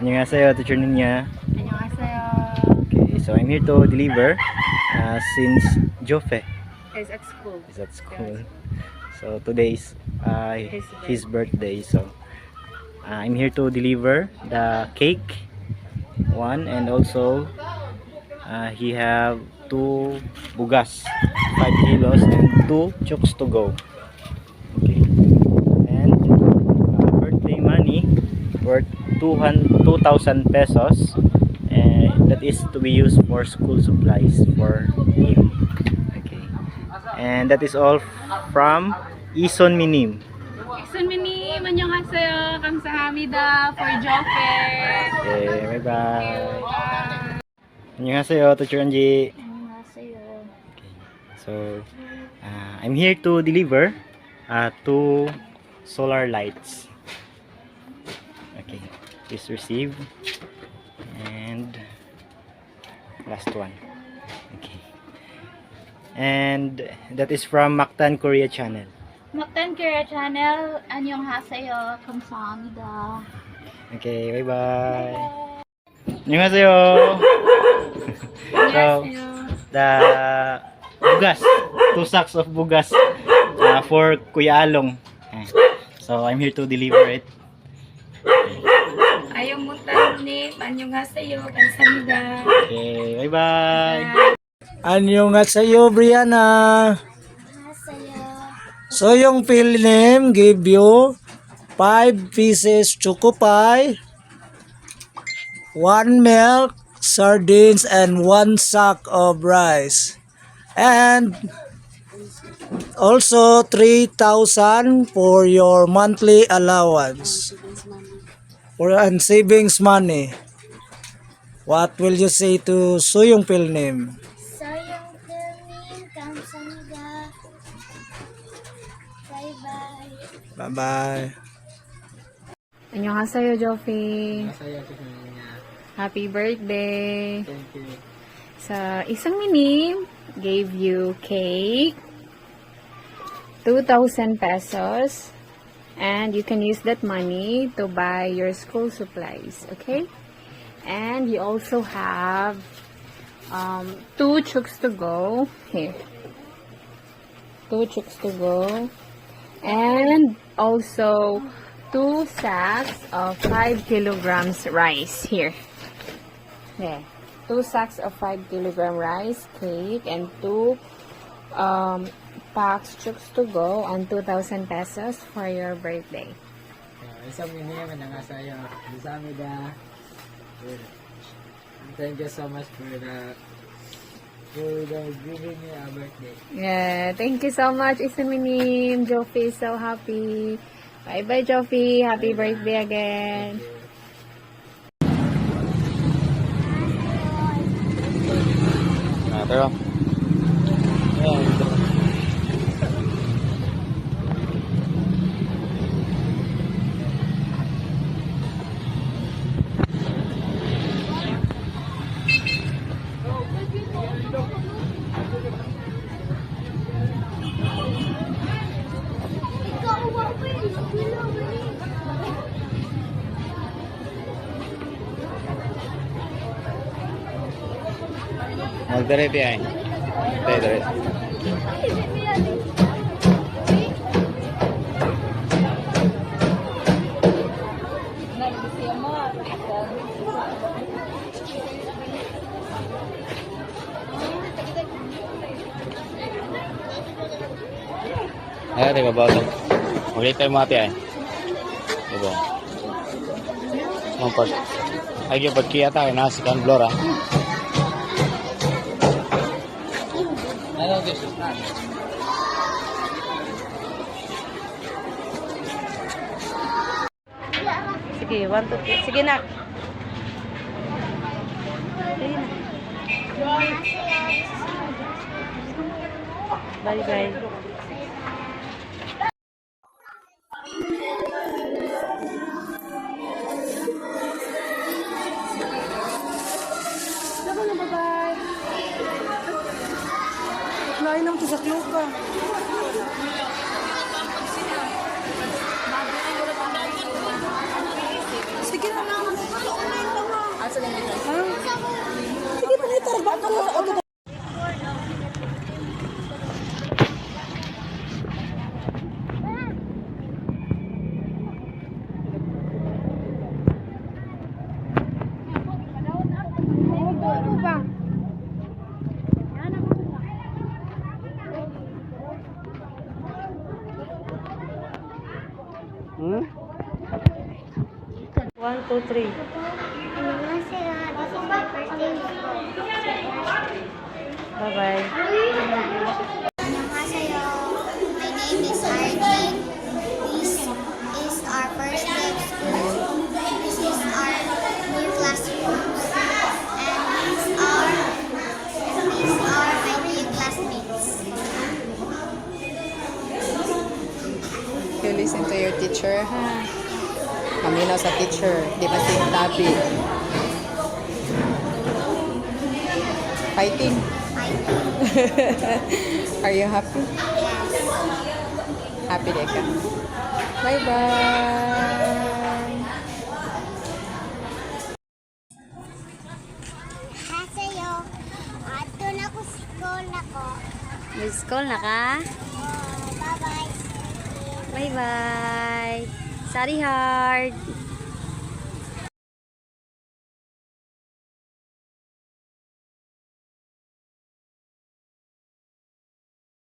안녕하세요, Teacher Ninya. 안녕하세요. Okay, so I'm here to deliver since Jofe Is at school. is at school. So today is his birthday. So I'm here to deliver the cake one, and also he have two bugas, 5 kilos, and two chooks to go. Okay, and birthday money worth 2,000 pesos, and that is to be used for school supplies for him. Okay, and that is all from Ison Minim. 익순미님 안녕하세요. 감사합니다 for Joker. Okay, bye bye. 안녕하세요, Teacher Angie. 안녕하세요. Okay, so I'm here to deliver two solar lights. Okay, please receive, and last one. Okay, and that is from Mactan Korea channel. Mactan Korea channel. 안녕하세요. 감사합니다. Okay, bye bye. 안녕하세요. So the bugas, 2 sacks of bugas for Kuya Along. So I'm here to deliver it. Ayaw mo tayo 안녕하세요. 감사합니다. Okay, bye bye. Annyeonghaseyo, Brianna. So yung field name give you 5 pieces choco pie, 1 milk, sardines, and 1 sack of rice. And also 3,000 for your monthly allowance and savings money. What will you say to Soyong field name? Sayang Filming, kamsahamnida. Bye-bye. Bye-bye. 안녕하세요, Joffy. Masaya ko niya. Happy birthday. Thank you. Sa isang minim, gave you cake, 2,000 pesos, and you can use that money to buy your school supplies, okay? And you also have 2 chooks to go. Here. 2 chooks to go. And also 2 sacks of 5 kilograms rice. Here. There. 2 sacks of 5 kilogram rice, cake, and 2 packs chooks to go on 2,000 pesos for your birthday. Isang minim na nga sa'yo. Kamsahamnida. Thank you so much for giving me a birthday. Yeah, thank you so much, Isaminim. Joffy is so happy. Bye-bye, Joffy. Happy birthday again. Pero magdire ay. Dire. Ay, di ba ba? Ulit tayo mga tiyan. Diba? Mampag. Ay, yung pagkiya tayo na si Canblora. Hello, this is not. Sige, 1, 2, 3. Sige na. Bye-bye. Lain ng kisaklo ka. Sige na lang. One, two, three. Annyeonghaseyo. This is my first day. Bye-bye. Annyeonghaseyo. My name is Arjun. This is our first day of school. This is our new classrooms. And these are my new classmates. You listen to your teacher, ha? Paminaw sa teacher. Di ba tabi? Fighting. Are you happy? Happy deh ka. Bye-bye. Haseyo. Ato na ko school na ko. May school na ka? Bye-bye. Bye-bye. Study hard.